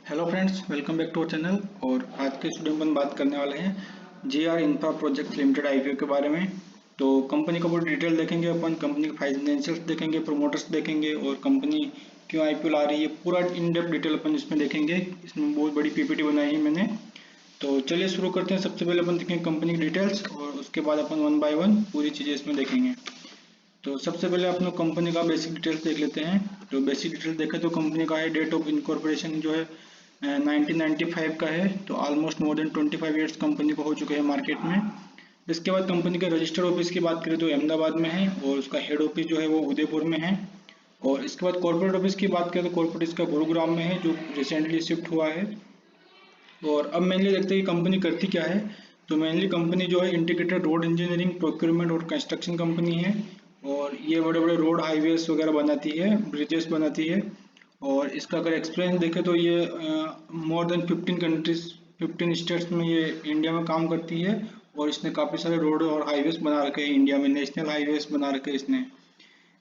Hello friends, welcome back to our channel. और आज के स्टूडियो में अपन बात करने वाले हैं JR infra projects limited IPO के बारे में। तो कंपनी का पूरी डिटेल देखेंगे अपन, कंपनी के फाइनेंशियल्स देखेंगे, प्रोमोटर्स देखेंगे और कंपनी क्यों आईपीओ ला रही है, पूरा इन डेप्थ डिटेल अपन इसमें देखेंगे। इसमें बहुत बड़ी पीपीटी बनाई है मैंने। तो चलिए शुरू करते हैं। सबसे पहले अपन देखेंगे कंपनी की डिटेल्स और उसके बाद अपन वन बाय वन पूरी चीज़ें इसमें देखेंगे। तो सबसे पहले अपन कंपनी का बेसिक डिटेल्स देख लेते हैं। तो बेसिक डिटेल्स देखें तो कंपनी का है डेट ऑफ इनकॉर्पोरेशन जो है 1995 का है। तो almost more than 25 years company को हो चुके हैं मार्केट में। इसके बाद कंपनी के रजिस्टर्ड ऑफिस की बात करें तो अहमदाबाद में है और उसका हेड ऑफिस जो है वो उदयपुर में है। और इसके बाद कॉर्पोरेट ऑफिस की बात करें तो कॉर्पोरेट इसका गुरुग्राम में है, जो रिसेंटली शिफ्ट हुआ है। और अब मेनली देखते हैं कि कंपनी करती क्या है। तो मेनली कंपनी जो है इंटीग्रेटेड रोड इंजीनियरिंग, प्रोक्योरमेंट और कंस्ट्रक्शन कंपनी है। और ये बड़े बड़े रोड हाईवेज वगैरह बनाती है, ब्रिजेस बनाती है। और इसका अगर एक्सपीरियंस देखें तो ये मोर देन 15 कंट्रीज, 15 स्टेट्स में ये इंडिया में काम करती है। और इसने काफ़ी सारे रोड और हाईवेज बना रखे हैं इंडिया में, नेशनल हाईवेज बना रखे हैं इसने।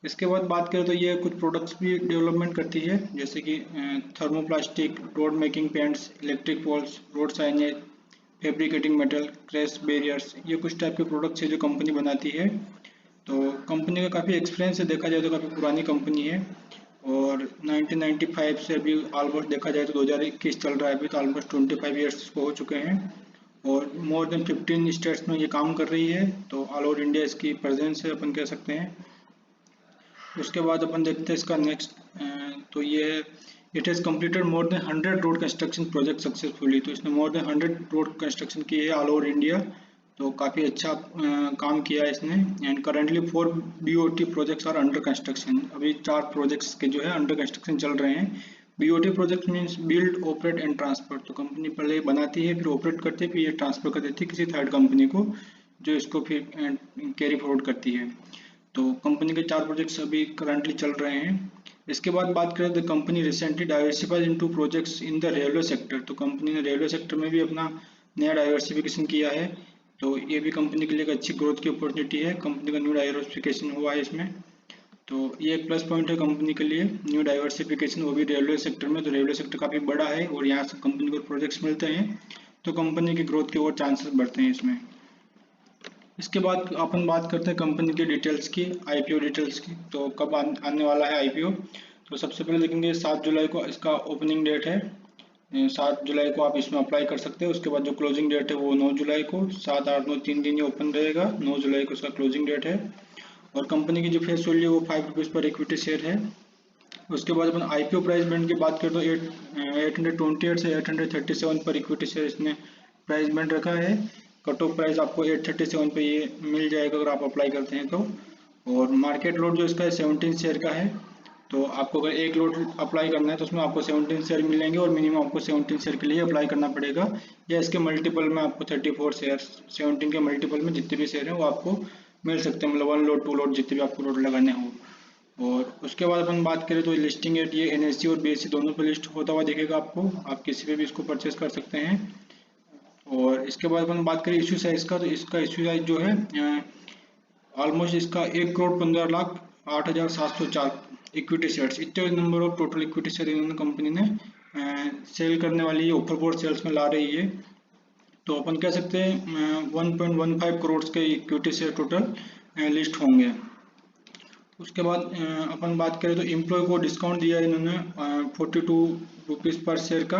इसके बाद बात करें तो ये कुछ प्रोडक्ट्स भी डेवलपमेंट करती है, जैसे कि thermoplastic, road making paints, electric poles, road signage, fabricating metal, crash barriers, ये कुछ टाइप के प्रोडक्ट्स है जो कंपनी बनाती है। तो कंपनी का काफ़ी एक्सपीरियंस है, देखा जाए तो काफ़ी पुरानी कंपनी है। और 1995 से अभी ऑलमोस्ट देखा जाए तो 2021 चल रहा है, अभी तो ऑलमोस्ट 25 ईयर्स को हो चुके हैं। और मोर देन 15 स्टेट्स में ये काम कर रही है। तो ऑल ओवर इंडिया इसकी प्रेजेंस है, अपन कह सकते हैं। उसके बाद अपन देखते हैं इसका नेक्स्ट। तो ये it has completed more than 100 road construction project successfully. तो इसने मोर देन 100 रोड कंस्ट्रक्शन की है ऑल ओवर इंडिया। तो काफ़ी अच्छा काम किया है इसने। And currently 4 BOT projects are under construction. अभी 4 प्रोजेक्ट्स के जो है अंडर कंस्ट्रक्शन चल रहे हैं। BOT project means build, operate and transfer. तो कंपनी पहले बनाती है, फिर ऑपरेट करती है, फिर ये ट्रांसफर कर देती है किसी थर्ड कंपनी को, जो इसको फिर कैरी फॉरवर्ड करती है। तो कंपनी के 4 प्रोजेक्ट्स अभी करंटली चल रहे हैं। इसके बाद बात करें तो company recently diversified into projects in the railway sector. तो कंपनी ने रेलवे सेक्टर में भी अपना नया डाइवर्सिफिकेशन किया है। तो ये भी कंपनी के लिए एक अच्छी ग्रोथ की अपॉर्चुनिटी है। कंपनी का न्यू डाइवर्सिफिकेशन हुआ है इसमें। तो ये एक प्लस पॉइंट है कंपनी के लिए, न्यू डाइवर्सिफिकेशन, वो भी रेलवे सेक्टर में। तो रेलवे सेक्टर काफ़ी बड़ा है और यहाँ से कंपनी को प्रोजेक्ट्स मिलते हैं, तो कंपनी की ग्रोथ के और चांसेस बढ़ते हैं इसमें। इसके बाद अपन बात करते हैं कंपनी के डिटेल्स की, आईपीओ डिटेल्स की। तो कब आने वाला है आईपीओ। तो सबसे पहले देखेंगे 7 जुलाई को इसका ओपनिंग डेट है। 7 जुलाई को आप इसमें अप्लाई कर सकते हैं। उसके बाद जो क्लोजिंग डेट है वो 9 जुलाई को, 7, 8, 9 3 दिन ये ओपन रहेगा। 9 जुलाई को इसका क्लोजिंग डेट है। और कंपनी की जो फेस वैल्यू है वो 5 रुपीज़ पर इक्विटी शेयर है। उसके बाद अपन आईपीओ प्राइस बैंड की बात करें तो 828 से 837 पर इक्विटी शेयर इसने प्राइस बैंड रखा है। कट ऑफ प्राइस आपको 837 पे ये मिल जाएगा अगर आप अप्लाई करते हैं तो। और मार्केट लोड जो इसका है 17 शेयर का है। तो आपको अगर एक लोड अप्लाई करना है तो उसमें आपको 17 शेयर मिलेंगे और मिनिमम आपको 17 शेयर के लिए अप्लाई करना पड़ेगा। या इसके मल्टीपल में आपको 34 शेयर, 17 के मल्टीपल में जितने भी शेयर हैं वो आपको मिल सकते हैं, मतलब 1 लोड 2 लोड जितने भी आपको लोड लगाने हो। और उसके बाद अपन बात करें तो लिस्टिंग रेट ये एनएससी और बीएससी दोनों पे लिस्ट होता हुआ दिखेगा आपको, आप किसी पे भी इसको परचेस कर सकते हैं। और इसके बाद अपन बात करें इश्यू साइज का, तो इसका इश्यू साइज जो है ऑलमोस्ट इसका 1,15,08,704 इक्विटी शेयर्स, इतने number of total equity share इन्होंने कंपनी ने सेल करने वाली है, ऑफर बोर्ड सेल्स में ला रही है। तो अपन कह सकते हैं 1.15 करोड़ के इक्विटी शेयर टोटल लिस्ट होंगे। उसके बाद अपन बात करें तो एम्प्लॉय को डिस्काउंट दिया है इन्होंने 42 रुपीज़ पर शेयर का।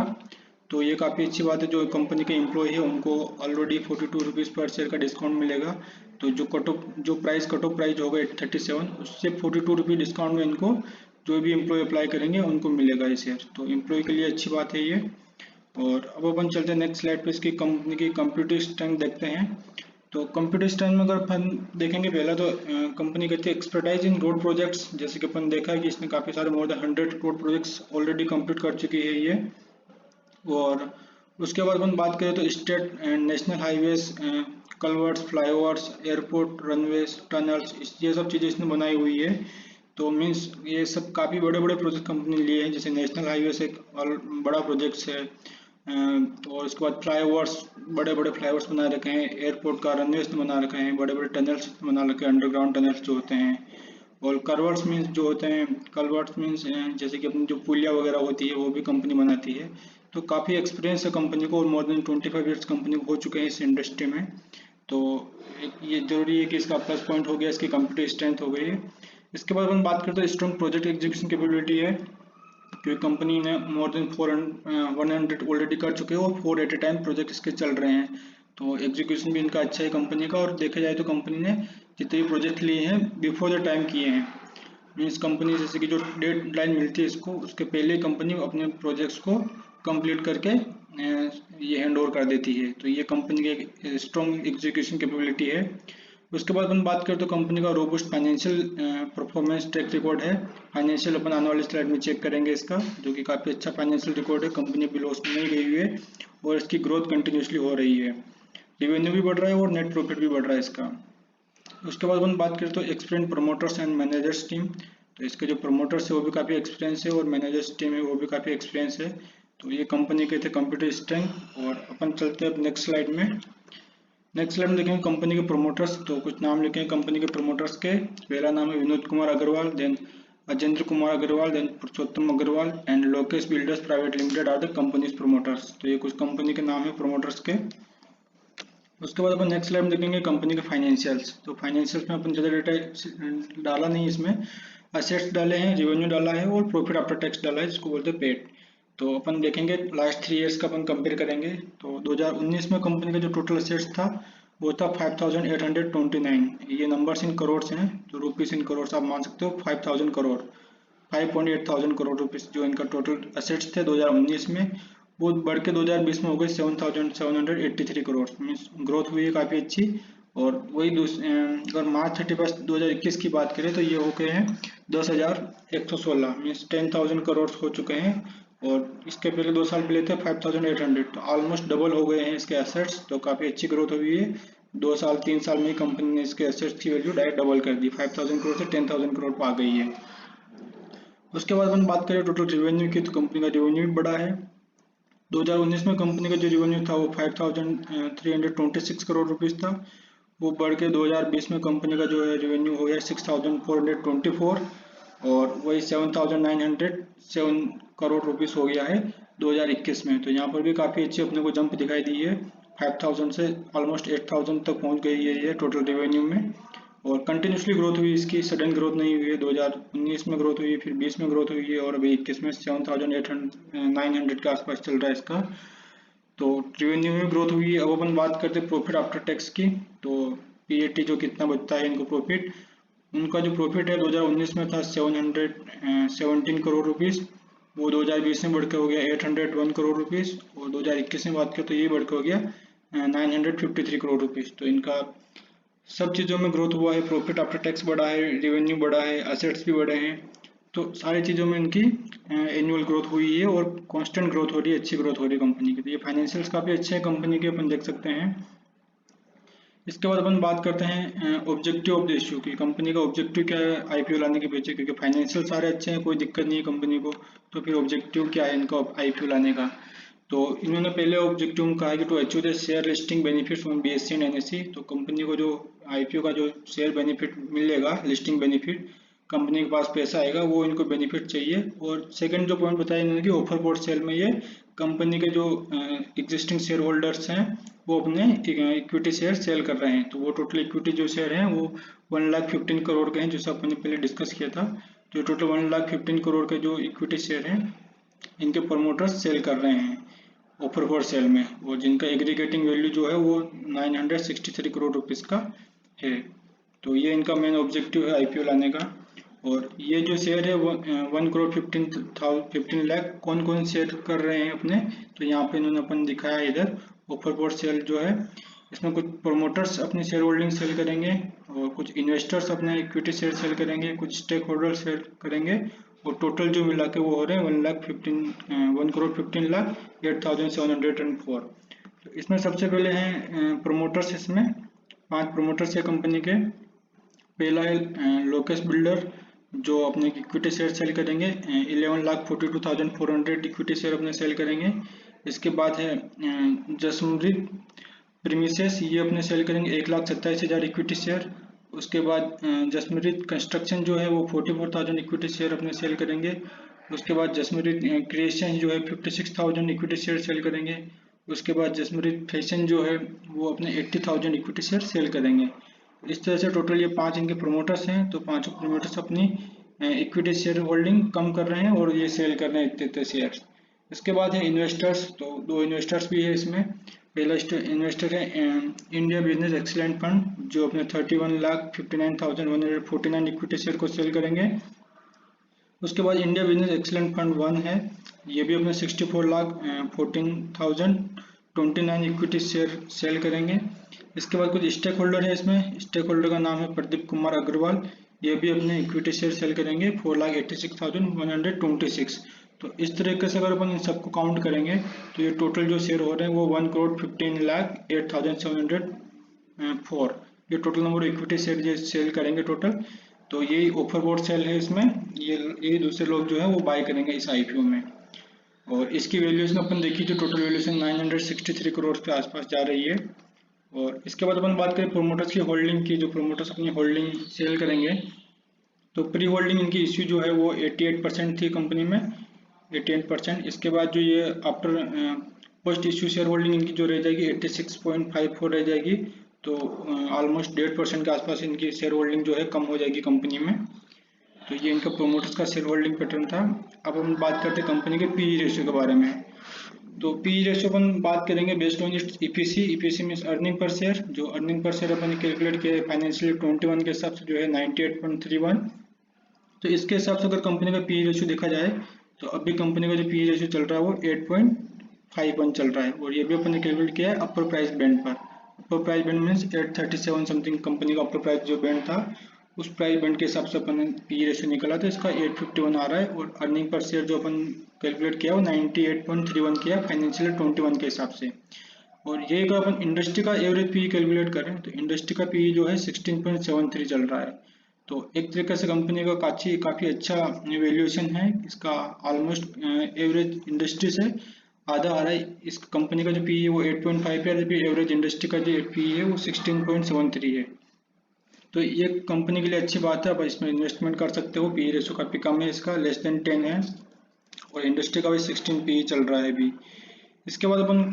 तो ये काफ़ी अच्छी बात है, जो कंपनी के एम्प्लॉय है उनको ऑलरेडी 42 रुपीज़ पर शेयर का डिस्काउंट मिलेगा। तो जो कट ऑफ प्राइस होगा 837, उससे 42 रुपीज़ डिस्काउंट में इनको जो भी एम्प्लॉय अप्लाई करेंगे उनको मिलेगा ये शेयर। तो एम्प्लॉय के लिए अच्छी बात है ये। और अब अपन चलते हैं नेक्स्ट स्लाइड पे, इसकी कंपनी की कंप्यूटर स्ट्रेंथ देखते हैं। तो कंप्यूटर स्ट्रेंथ में अगर अपन देखेंगे पहला तो कंपनी कहती है एक्सपर्टाइज इन रोड प्रोजेक्ट्स। जैसे कि अपन देखा है कि इसने काफ़ी सारे more than 100 road projects already complete कर चुकी है ये। और उसके बाद अपन बात करें तो state and national highways, culverts, flyovers, airport, runways, tunnels, ये सब चीज़ें इसने बनाई हुई है। तो मीन्स ये सब काफ़ी बड़े बड़े प्रोजेक्ट कंपनी लिए हैं, जैसे नेशनल हाईवेज एक बड़ा प्रोजेक्ट है। और उसके बाद फ्लाईओवर्स, बड़े बड़े फ्लाईओवर्स बना रखे हैं, एयरपोर्ट का रनवेज बना रखे हैं, बड़े बड़े टनल्स बना रखे हैं, अंडरग्राउंड टनल्स जो होते हैं। और कलवर्ट्स मीन्स जो होते हैं, कलवर्ट्स मीन्स जैसे कि अपनी जो पुलिया वगैरह होती है वो भी कंपनी बनाती है। तो काफ़ी एक्सपीरियंस है कंपनी को और मोर देन 25 ईयर्स कंपनी को हो चुके हैं इस इंडस्ट्री में। तो ये जरूरी है कि इसका प्लस पॉइंट हो गया, इसकी कंप्यूटर स्ट्रेंथ हो गई है। इसके बाद हम बात करते हैं स्ट्रॉन्ग प्रोजेक्ट एग्जीक्यूशन कैपेबिलिटी है, क्योंकि कंपनी ने मोर देन 100 ऑलरेडी कर चुके हैं और 4 एट ए टाइम प्रोजेक्ट इसके चल रहे हैं। तो एग्जीक्यूशन भी इनका अच्छा है कंपनी का, और देखा जाए तो कंपनी ने जितने भी प्रोजेक्ट लिए हैं बिफोर द टाइम किए हैं। मीन्स कंपनी जैसे कि जो डेड लाइन मिलती है इसको, उसके पहले कंपनी अपने प्रोजेक्ट्स को कंप्लीट करके ये हैंड ओवर कर देती है। तो ये कंपनी की एक स्ट्रॉन्ग एग्जीक्यूशन कैपेबिलिटी है। उसके बाद अपन बात करें तो कंपनी का robust financial performance track record है। फाइनेंशियल अपन आने वाले स्लाइड में चेक करेंगे इसका, जो कि काफ़ी अच्छा फाइनेंशियल रिकॉर्ड है। कंपनी भी लॉस में नहीं गई हुई है और इसकी ग्रोथ कंटिन्यूसली हो रही है। रेवेन्यू भी बढ़ रहा है और नेट प्रॉफिट भी बढ़ रहा है इसका। उसके बाद अपन बात करें तो experience promoters and managers team. तो इसके जो प्रमोटर्स है वो भी काफ़ी एक्सपीरियंस है और मैनेजर्स टीम है वो भी काफ़ी एक्सपीरियंस है। तो ये कंपनी के थे कंप्यूटर स्ट्रेंथ। और अपन चलते हैं अब नेक्स्ट स्लाइड में। नेक्स्ट स्लाइड में देखेंगे कंपनी के प्रमोटर्स। तो कुछ नाम लिखेंगे कंपनी के प्रमोटर्स के। पहला नाम है Vinod Kumar Agarwal, then Ajendra Kumar Agarwal, then Purushottam Agarwal and Lokesh builders private limited are the company's promoters. तो ये कुछ कंपनी के नाम है प्रमोटर्स के। उसके बाद अपन नेक्स्ट स्लाइड में देखेंगे कंपनी के फाइनेंशियल्स। तो फाइनेंशियल्स में अपन ज़्यादा डेटा डाला नहीं, इसमें असेट्स डाले हैं, रेवेन्यू डाला है और प्रॉफिट आफ्टर टैक्स डाला है, जिसको बोलते हैं पेट। तो अपन देखेंगे लास्ट 3 ईयर्स का अपन कंपेयर करेंगे। तो 2019 में कंपनी का जो टोटल असेट्स था वो था 5829। ये नंबर्स इन करोड़ हैं, तो रुपीस इन करोड़ आप मान सकते हो। 5000 करोड़, 5.8 थाउजेंड करोड़ रुपीस जो इनका टोटल असेट्स थे 2019 में, वो बढ़ के 2020 में हो गए 7783 करोड़। मीन्स ग्रोथ हुई है काफ़ी अच्छी। और वही अगर मार्च 31 2021 की बात करें तो ये हो गए हैं 10,116, मीन्स 10,000 करोड़ हो चुके हैं। और इसके पहले 2 साल पहले थे 5,800, तो ऑलमोस्ट डबल हो गए हैं इसके एसेट्स। तो काफ़ी अच्छी ग्रोथ हुई है। 2 साल 3 साल में ही कंपनी ने इसके एसेट्स की वैल्यू डायरेक्ट डबल कर दी, 5,000 करोड़ से 10,000 करोड़ पर आ गई है। उसके बाद अपन बात करें टोटल रेवेन्यू की, तो कंपनी का रेवेन्यू भी बढ़ा है। 2019 में कंपनी का जो रेवेन्यू था वो 5,326 करोड़ रुपीस था। वो बढ़ के 2020 में कंपनी का जो है रेवेन्यू हो गया 6,424 और वही 7,907 करोड़ रुपीस हो गया है 2021 में। तो यहाँ पर भी काफ़ी अच्छी अपने को जंप दिखाई दी है, 5,000 से ऑलमोस्ट 8,000 तक पहुँच गई है ये टोटल रेवेन्यू में। और कंटिन्यूसली ग्रोथ हुई इसकी, सडन ग्रोथ नहीं हुई है। 2019 में ग्रोथ हुई है, फिर 20 में ग्रोथ हुई है और अभी 21 में 7,900 के आसपास चल रहा है इसका। तो रेवेन्यू में ग्रोथ हुई है। अब अपन बात करते हैं प्रॉफिट आफ्टर टैक्स की। तो पीएटी जो कितना बचता है इनको प्रॉफिट, उनका जो प्रॉफिट है 2019 में था 717 करोड़ रुपीस, वो 2020 में बढ़ के हो गया 801 करोड़ रुपीस। और 2021 में बात करें तो ये बढ़ के हो गया 953 करोड़ रुपीस। तो इनका सब चीज़ों में ग्रोथ हुआ है, प्रॉफिट आफ्टर टैक्स बढ़ा है, रेवेन्यू बढ़ा है, असेट्स भी बढ़े हैं। तो सारी चीज़ों में इनकी एनुअल ग्रोथ हुई है और कांस्टेंट ग्रोथ हो रही है, अच्छी ग्रोथ हो रही है कंपनी की। तो ये फाइनेंशियल्स काफ़ी अच्छे हैं कंपनी के, अपन देख सकते हैं। इसके बाद अपन बात करते हैं ऑब्जेक्टिव ऑफ द इश्यू की। कंपनी का ऑब्जेक्टिव क्या है आईपीओ लाने के पीछे, क्योंकि फाइनेंशियल सारे अच्छे हैं, कोई दिक्कत नहीं है कंपनी को। तो फिर ऑब्जेक्टिव क्या है इनका आईपीओ लाने का। तो इन्होंने पहले ऑब्जेक्टिव में कहा है कि to achieve the share listing benefits on BSE and NSE. तो कंपनी को जो आईपीओ का जो शेयर बेनिफिट मिलेगा, लिस्टिंग बेनिफिट, कंपनी के पास पैसा आएगा, वो इनको बेनिफिट चाहिए। और सेकंड जो पॉइंट बताया इन्होंने कि ऑफर फॉर सेल में ये कंपनी के जो एग्जिस्टिंग शेयर होल्डर्स हैं वो अपने इक्विटी शेयर सेल कर रहे हैं। तो वो टोटल इक्विटी जो शेयर हैं वो 1,15 करोड़ के हैं, जैसे अपन ने पहले डिस्कस किया था। तो टोटल 1,15 करोड़ के जो इक्विटी शेयर हैं इनके प्रमोटर्स सेल कर रहे हैं ऑफर फॉर सेल में, और जिनका एग्रीगेटिंग वैल्यू जो है वो 963 करोड़ रुपीस का है। तो ये इनका मेन ऑब्जेक्टिव है आईपीओ लाने का। और ये जो शेयर है वो 1,15 लाख कौन कौन शेयर कर रहे हैं अपने, तो यहाँ पे इन्होंने अपन दिखाया है इधर ऑफर फॉर सेल जो है। इसमें कुछ प्रोमोटर्स अपनी शेयर होल्डिंग सेल करेंगे और कुछ इन्वेस्टर्स अपने इक्विटी शेयर सेल करेंगे, कुछ स्टेक होल्डर सेल करेंगे। और टोटल जो मिला के वो हो रहे हैं 1,15,8,704। तो इसमें सबसे पहले हैं प्रोमोटर्स। इसमें 5 प्रोमोटर्स है कंपनी के। पहला है लोकेश बिल्डर, जो अपने इक्विटी शेयर सेल करेंगे 11,42,400 इक्विटी शेयर अपने सेल करेंगे। इसके बाद है जसमृत प्रीमिसेस, ये अपने सेल करेंगे 1,27,000 इक्विटी शेयर। उसके बाद जसमेरिट कंस्ट्रक्शन जो है वो 44,000 इक्विटी शेयर अपने सेल करेंगे। उसके बाद जसमेरिट क्रिएशन जो है 56,000 इक्विटी शेयर सेल करेंगे। उसके बाद जसमेरिट फैशन जो है वो अपने 80,000 इक्विटी शेयर सेल करेंगे। इस तरह से टोटल ये 5 इनके प्रोमोटर्स हैं, तो 5 प्रोमोटर्स अपनी इक्विटी शेयर होल्डिंग कम कर रहे हैं और ये सेल कर रहे हैं इतने शेयर। इसके बाद है इन्वेस्टर्स, तो 2 इन्वेस्टर्स भी है इसमें। पहला इन्वेस्टर है इंडिया बिजनेस एक्सीलेंट फंड, जो अपने 31,59,149 इक्विटी शेयर को सेल करेंगे। उसके बाद इंडिया बिजनेस एक्सीलेंट फंड 1 है, ये भी अपने 64,14,029 इक्विटी शेयर सेल करेंगे। इसके बाद कुछ स्टेक होल्डर है इसमें। स्टेक होल्डर का नाम है प्रदीप कुमार अग्रवाल, ये भी अपने इक्विटी शेयर सेल करेंगे 4,86,126। तो इस तरीके से अगर अपन इन सबको काउंट करेंगे तो ये टोटल जो शेयर हो रहे हैं वो 1,15,08,704, ये total number equity share sale करेंगे टोटल। तो यही ऑफर बोर्ड सेल है इसमें, ये दूसरे लोग जो है वो बाय करेंगे इस आईपीओ में। और इसकी वैल्यूएशन अपन देखी तो टोटल वैल्यूएशन 963 करोड़ के आसपास जा रही है। और इसके बाद अपन बात करें प्रोमोटर्स की होल्डिंग की, जो प्रोमोटर्स अपनी होल्डिंग सेल करेंगे, तो प्री होल्डिंग इनकी इश्यू जो है वो 88% थी कंपनी में, 88%। इसके बाद जो ये after post issue share holding इनकी जो रह जाएगी 86.54 रह जाएगी। तो ऑलमोस्ट 1.5% के आसपास इनकी शेयर होल्डिंग जो है कम हो जाएगी कंपनी में। तो ये इनका प्रोमोटर्स का शेयर होल्डिंग पैटर्न था। अब हम बात करते हैं कंपनी के पीई रेशियो के बारे में। तो पीई रेशियो अपन बात करेंगे based on it's EPC. EPC means earning per share, जो अर्निंग पर शेयर अपन कैलकुलेट किया फाइनेंशियल 21 के हिसाब से जो है 98.31। तो इसके हिसाब से अगर कंपनी का पीई रेशियो देखा जाए तो अभी कंपनी का जो पीई रेशियो चल रहा है वो 8.51 चल रहा है। और ये भी अपन ने कैलकुलेट किया है अपर प्राइस बैंड पर। Upper price band means 837 something company का अपर प्राइस जो बैंड था, उस प्राइस बैंड के हिसाब से अपन ने पीई रेशियो निकाला तो इसका 851 आ रहा है। और अर्निंग पर शेयर जो अपन कैलकुलेट किया वो 98.31 किया फाइनेंशियल 21 के हिसाब से। और ये अगर अपन इंडस्ट्री का एवरेज पीई कैलकुलेट करें तो इंडस्ट्री का पीई जो है 16.73 चल रहा है। तो एक तरीके से कंपनी का काफ़ी अच्छा वैल्यूएशन है इसका, ऑलमोस्ट एवरेज इंडस्ट्री से आधा आ रहा है। इस कंपनी का जो पी है वो 8.5 है, जबकि एवरेज इंडस्ट्री का जो पी है वो 16.73 है। तो ये कंपनी के लिए अच्छी बात है, आप इसमें इन्वेस्टमेंट कर सकते हो। पी रेशो काफ़ी कम है इसका, लेस देन 10 है, और इंडस्ट्री का भी 16 पी चल रहा है अभी। इसके बाद अपन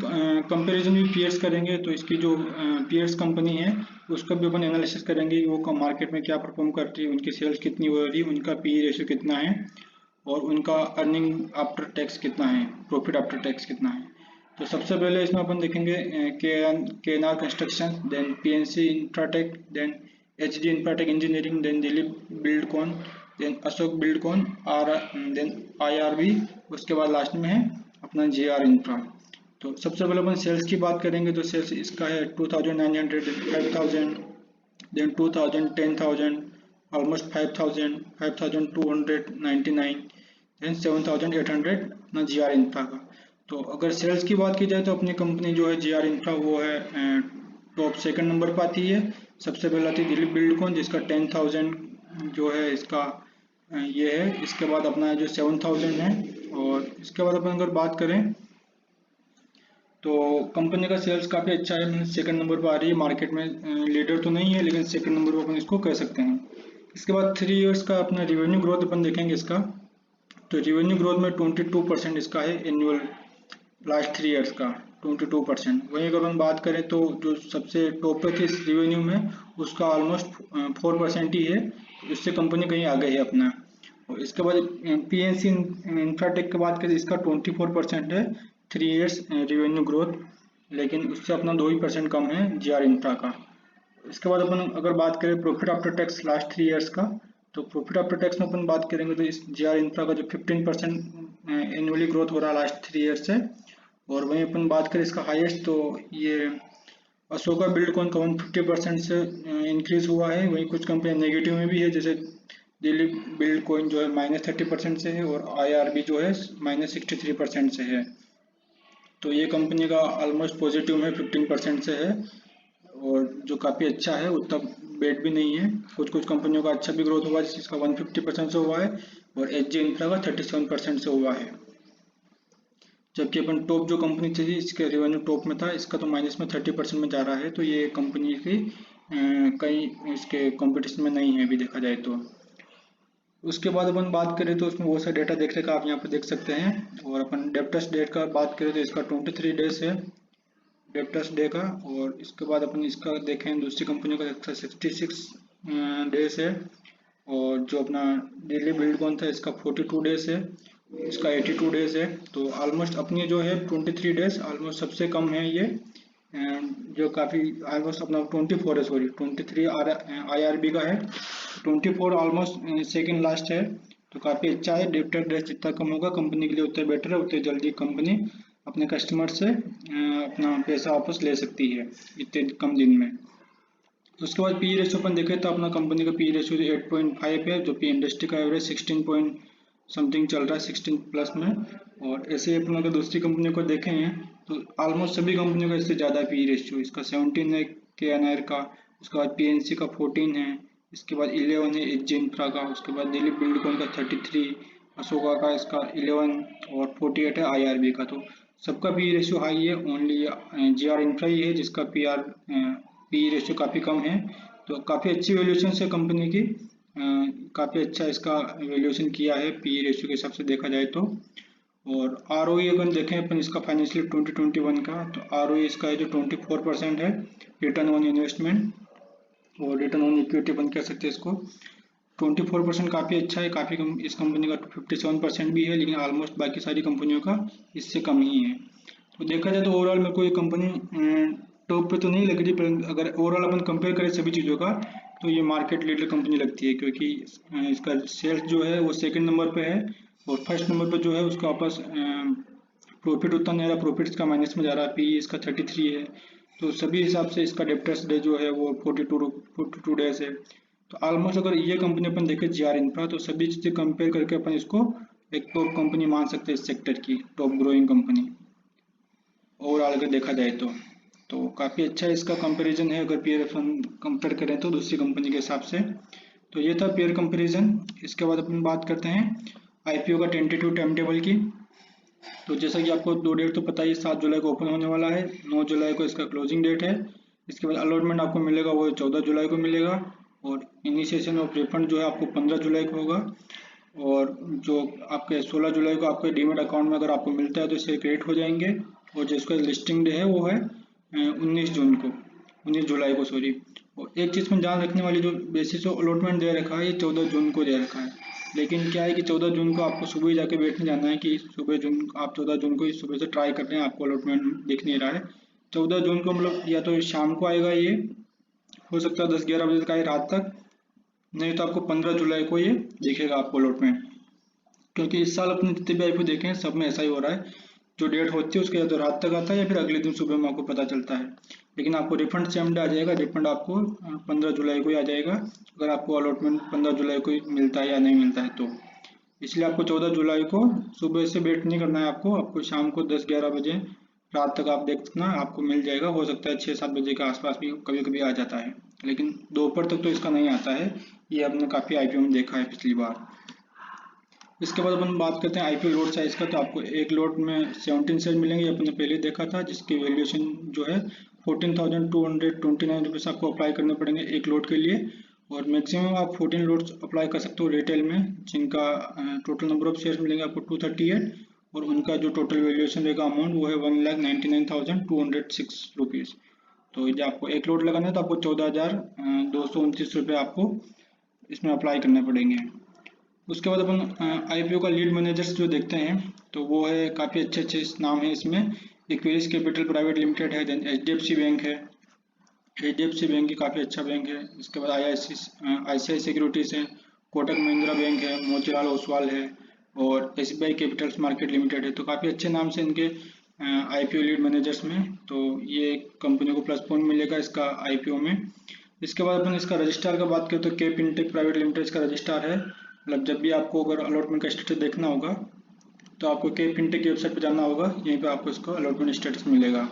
कंपैरिजन भी पीयर्स करेंगे, तो इसकी जो पीयर्स कंपनी है उसका भी अपन एनालिसिस करेंगे वो मार्केट में क्या परफॉर्म कर रही है, उनकी सेल्स कितनी हो रही है, उनका पी रेशियो कितना है, और उनका अर्निंग आफ्टर टैक्स कितना है, प्रॉफिट आफ्टर टैक्स कितना है। तो सबसे पहले इसमें अपन देखेंगे KNR construction, then PNC infratech, then HD infratech engineering, then Dilip Buildcon, then Ashok Buildcon, then IRB, उसके बाद लास्ट में है अपना JR इंफ्रा। तो सबसे पहले अपन सेल्स की बात करेंगे, तो सेल्स इसका है 2,900, 5,000, देन 2,000, 10,000, ऑलमोस्ट 5,000, 5,299, देन 7,800 अपना GR इंफ्रा का। तो अगर सेल्स की बात की जाए तो अपनी कंपनी जो है GR इंफ्रा वो है टॉप सेकंड नंबर पर आती है। सबसे पहले आती है दिलीप बिल्डकॉन जिसका 10,000 जो है इसका ये है। इसके बाद अपना जो 7,000 है, और इसके बाद अपन अगर बात करें तो कंपनी का सेल्स काफ़ी अच्छा है, सेकंड नंबर पर आ रही है मार्केट में। लीडर तो नहीं है लेकिन सेकंड नंबर पर अपन इसको कह सकते हैं। इसके बाद 3 इयर्स का अपना रिवेन्यू ग्रोथ अपन देखेंगे इसका। तो रिवेन्यू ग्रोथ में 22% इसका है एनुअल, लास्ट 3 इयर्स का 22%। वहीं अगर हम बात करें तो जो सबसे टॉप पे थी इस रिवेन्यू में उसका ऑलमोस्ट 4% ही है, इससे कंपनी कहीं आगे है अपना। और इसके बाद PNC इंफ्राटेक की बात करें, इसका 24% है 3 इयर्स रिवेन्यू ग्रोथ, लेकिन उससे अपना 2% कम है GR इंफ्रा का। इसके बाद अपन अगर बात करें profit after tax last 3 years का, तो प्रॉफिट आफ्टर टैक्स में अपन बात करेंगे तो इस GR इंफ्रा का जो 15% एनुअली ग्रोथ हो रहा है लास्ट 3 ईयर्स से। और वहीं अपन बात करें इसका हाईएस्ट, तो ये अशोका बिल्डकॉन का 150% से इंक्रीज हुआ है। वहीं कुछ कंपनियां नेगेटिव में भी है, जैसे दिलीप बिल्डकॉइन जो है -30% से है, और IRB जो है -63% से है। तो ये कंपनी का ऑलमोस्ट पॉजिटिव में 15% से है, और जो काफ़ी अच्छा है, उतना बेड भी नहीं है। कुछ कंपनियों का अच्छा भी ग्रोथ हुआ है, जिसका 150% से हुआ है, और HG इंफ्रा का 37% से हुआ है। जबकि अपन टॉप जो कंपनी थी इसके रेवेन्यू टॉप में था, इसका तो माइनस में 30% में जा रहा है। तो ये कंपनी की कहीं इसके कंपटीशन में नहीं है अभी देखा जाए तो। उसके बाद अपन बात करें तो उसमें बहुत सारा डेटा देखने का आप यहाँ पर देख सकते हैं। और अपन डेप्टर्स डेट का बात करें तो इसका 23 डेज है डेप्टर्स डे का। और इसके बाद अपन इसका देखें दूसरी कंपनियों का 66 डेज है। और जो अपना डेली बिल्ड कौन था इसका 42 डेज है, इसका 82 डेज है। तो ऑलमोस्ट अपनी जो है 23 डेज ऑलमोस्ट सबसे कम है ये। जो काफ़ी ऑलमोस्ट अपना 24 है, सॉरी 23 IRB का है, 24 ऑलमोस्ट सेकेंड लास्ट है। तो काफ़ी अच्छा है। डेप्टर डेज जितना कम होगा कंपनी के लिए उतना बेटर है, उतनी जल्दी कंपनी अपने कस्टमर से अपना पैसा वापस ले सकती है इतने कम दिन में। उसके बाद पी रेशियो अपन देखें तो अपना कंपनी का पी रेशियो 8.5 है, जो कि इंडस्ट्री का एवरेज 16 पॉइंट समथिंग चल रहा है, 16 प्लस में। और ऐसे अपन अगर दूसरी कंपनियों को देखें हैं तो ऑलमोस्ट सभी कंपनियों का इससे ज़्यादा पी रेशियो, इसका 17 है KNR का, उसके बाद PNC का 14 है, इसके बाद 11 है एच इंफ्रा का, उसके बाद दिलीप बिल्डकॉन का 33, अशोका का इसका 11 और 48 है IRB का। तो सबका पी रेशियो हाई है, ओनली GR इंफ्रा ही है जिसका पी रेशियो काफ़ी कम है। तो काफ़ी अच्छी वैल्यूएशन है कंपनी की, काफ़ी अच्छा इसका वैल्यूएशन किया है पी रेशियो के हिसाब से देखा जाए तो। और ROE अगर देखें अपन इसका फाइनेंशियल 2021 का, तो ROE इसका है जो 24% है, रिटर्न ऑन इन्वेस्टमेंट और रिटर्न ऑन इक्विटी अपन कह सकते हैं इसको। 24% काफ़ी अच्छा है, काफ़ी कम। इस कंपनी का 57% भी है, लेकिन ऑलमोस्ट बाकी सारी कंपनियों का इससे कम ही है। तो देखा जाए तो ओवरऑल मेरे को ये कंपनी टॉप पे तो नहीं लग रही, पर अगर ओवरऑल अपन कंपेयर करें सभी चीज़ों का तो ये मार्केट लीडर कंपनी लगती है, क्योंकि इसका सेल्स जो है वो सेकंड नंबर पे है और फर्स्ट नंबर पे जो है उसका आपस प्रॉफिट उतना नहीं रहा, प्रॉफिट इसका माइनस में जा रहा है, PE इसका 33 है। तो सभी हिसाब से इसका डेप्टर्स डे जो है वो 42 डेज है। तो ऑलमोस्ट अगर ये कंपनी अपन देखें GR इंफ्रा, तो सभी चीज़ें कंपेयर करके अपन इसको एक टॉप कंपनी मान सकते हैं इस सेक्टर की, टॉप ग्रोइंग कंपनी ओवरऑल अगर देखा जाए तो काफ़ी अच्छा इसका कंपैरिजन है अगर पेयर अपन कंपेयर करें तो दूसरी कंपनी के हिसाब से। तो ये था पेयर कंपैरिजन। इसके बाद अपन बात करते हैं IPO का टेंटेटिव टाइम टेबल की। तो जैसा कि आपको दो डेट तो पता ही, 7 जुलाई को ओपन होने वाला है, 9 जुलाई को इसका क्लोजिंग डेट है। इसके बाद अलॉटमेंट आपको मिलेगा वो 14 जुलाई को मिलेगा। और इनिशिएशन ऑफ रिफंड जो है आपको 15 जुलाई को होगा। और जो आपके 16 जुलाई को आपके डीमेट अकाउंट में अगर आपको मिलता है तो इससे क्रेडिट हो जाएंगे। और जिसका लिस्टिंग डे है वो है 19 जुलाई को, सॉरी। और एक चीज़ में ध्यान रखने वाली, जो बेसिस ऑफ अलॉटमेंट दे रखा है ये 14 जून को दे रखा है, लेकिन क्या है कि 14 जून को आपको सुबह ही जाके बैठने जाना है कि सुबह जून आप 14 जून को ही सुबह से ट्राई कर रहे हैं, आपको अलॉटमेंट दिख नहीं रहा है। 14 जून को मतलब या तो शाम को आएगा, ये हो सकता है 10-11 बजे तक आए रात तक, नहीं तो आपको 15 जुलाई को ये दिखेगा आपको अलॉटमेंट। क्योंकि इस साल अपने जितने भी IPO देखे हैं सब में ऐसा ही हो रहा है, जो डेट होती है उसके या तो रात तक आता है या फिर अगले दिन सुबह में आपको पता चलता है। लेकिन आपको रिफंड सेम डे आ जाएगा, रिफंड आपको 15 जुलाई को ही आ जाएगा अगर आपको अलॉटमेंट 15 जुलाई को ही मिलता है या नहीं मिलता है तो। इसलिए आपको 14 जुलाई को सुबह से वेट नहीं करना है, आपको शाम को 10-11 बजे रात तक आप देखना, आपको मिल जाएगा। हो सकता है 6-7 बजे के आसपास भी कभी कभी आ जाता है, लेकिन दोपहर तक तो इसका नहीं आता है। ये आपने काफ़ी IPO में देखा है पिछली बार। इसके बाद अपन बात करते हैं IPO लोट साइज का। तो आपको एक लोट में 17 शेयर मिलेंगे, अपने पहले देखा था, जिसकी वैल्यूएशन जो है 14,229 रुपीज़ आपको अप्लाई करने पड़ेंगे एक लोट के लिए। और मैक्सिमम आप 14 लोट्स अप्लाई कर सकते हो रिटेल में, जिनका टोटल नंबर ऑफ शेयर मिलेंगे आपको 238। और उनका जो टोटल वैल्यूएशन रहेगा अमाउंट वो है 1,99,206 रुपीज़। तो ये आपको एक लोट लगाना है तो आपको 14,229 रुपये आपको इसमें अप्लाई करने पड़ेंगे। उसके बाद अपन IPO का लीड मैनेजर्स जो देखते हैं तो वो है काफ़ी अच्छे नाम है इसमें। इक्विरीज कैपिटल प्राइवेट लिमिटेड है, देन HDFC बैंक है, HDFC बैंक की काफ़ी अच्छा बैंक है। इसके बाद ICICI सिक्योरिटीज़ है, कोटक महिंद्रा बैंक है, मोतीलाल ओसवाल है और SBI कैपिटल्स मार्केट लिमिटेड है। तो काफ़ी अच्छे नाम से इनके IPO लीड मैनेजर्स में। तो ये कंपनी को प्लस पॉइंट मिलेगा इसका IPO में। इसके बाद अपन इसका रजिस्ट्रार का बात करें तो के फिनटेक प्राइवेट लिमिटेड इसका रजिस्ट्रार है। मतलब जब भी आपको अगर अलॉटमेंट का स्टेटस देखना होगा तो आपको के फिनटेक की वेबसाइट पर जाना होगा, यहीं पे आपको इसका अलॉटमेंट स्टेटस मिलेगा।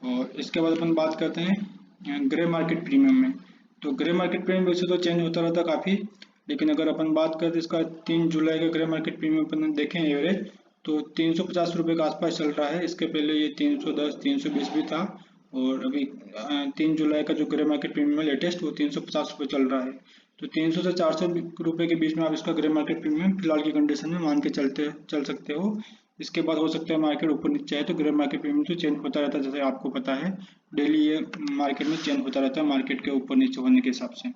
और इसके बाद अपन बात करते हैं ग्रे मार्केट प्रीमियम में। तो ग्रे मार्केट प्रीमियम वैसे तो चेंज होता रहता काफ़ी, लेकिन अगर अपन बात करें तो इसका 3 जुलाई का ग्रे मार्केट प्रीमियम अपन देखें एवरेज तो 350 रुपये के आसपास चल रहा है। इसके पहले ये 310, 320 भी था और अभी 3 जुलाई का जो ग्रे मार्केट प्रीमियम है लेटेस्ट वो 350 रुपये चल रहा है। तो 300 से 400 रुपये के बीच में आप इसका ग्रे मार्केट प्रीमियम फिलहाल की कंडीशन में मान के चल सकते हो। इसके बाद हो सकता है मार्केट ऊपर नीचे आए, तो ग्रे मार्केट प्रीमियम तो चेंज होता रहता है, जैसे आपको पता है डेली ये मार्केट में चेंज होता रहता है मार्केट के ऊपर नीचे होने के हिसाब से।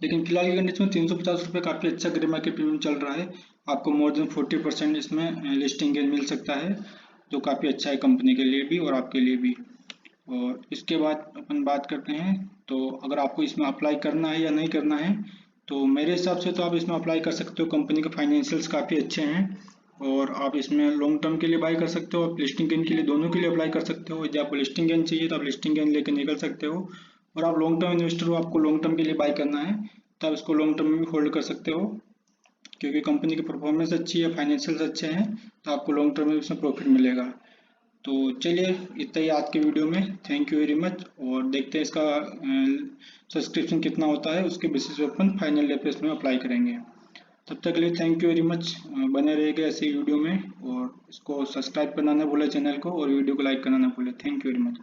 लेकिन फिलहाल की कंडीशन में 350 रुपये काफ़ी अच्छा ग्रे मार्केट प्रीमियम चल रहा है। आपको मोर देन 40% इसमें लिस्टिंग गेन मिल सकता है, जो काफ़ी अच्छा है कंपनी के लिए भी और आपके लिए भी। और इसके बाद अपन बात करते हैं, तो अगर आपको इसमें अप्लाई करना है या नहीं करना है, तो मेरे हिसाब से तो आप इसमें अप्लाई कर सकते हो। कंपनी के फाइनेंशियल्स काफ़ी अच्छे हैं और आप इसमें लॉन्ग टर्म के लिए बाई कर सकते हो, आप लिस्टिंग गेन के लिए दोनों के लिए अप्लाई कर सकते हो। यदि आपको लिस्टिंग गेन चाहिए तो आप लिस्टिंग गेन लेकर निकल सकते हो, और आप लॉन्ग टर्म इन्वेस्टर हो, आपको लॉन्ग टर्म के लिए बाई करना है तो आप इसको लॉन्ग टर्म में भी होल्ड कर सकते हो, क्योंकि कंपनी की परफॉर्मेंस अच्छी है, फाइनेंशियल्स अच्छे हैं, तो आपको लॉन्ग टर्म में इसमें प्रॉफिट मिलेगा। तो चलिए इतना ही आज के वीडियो में, थैंक यू वेरी मच। और देखते हैं इसका सब्सक्रिप्शन कितना होता है, उसके बेसिस पे अपन फाइनल डे पे इसमें अप्लाई करेंगे। तब तक के लिए थैंक यू वेरी मच। बने रहेगा ऐसे वीडियो में, और इसको सब्सक्राइब करना ना भूले चैनल को, और वीडियो को लाइक करना ना भूले। Thank you very much.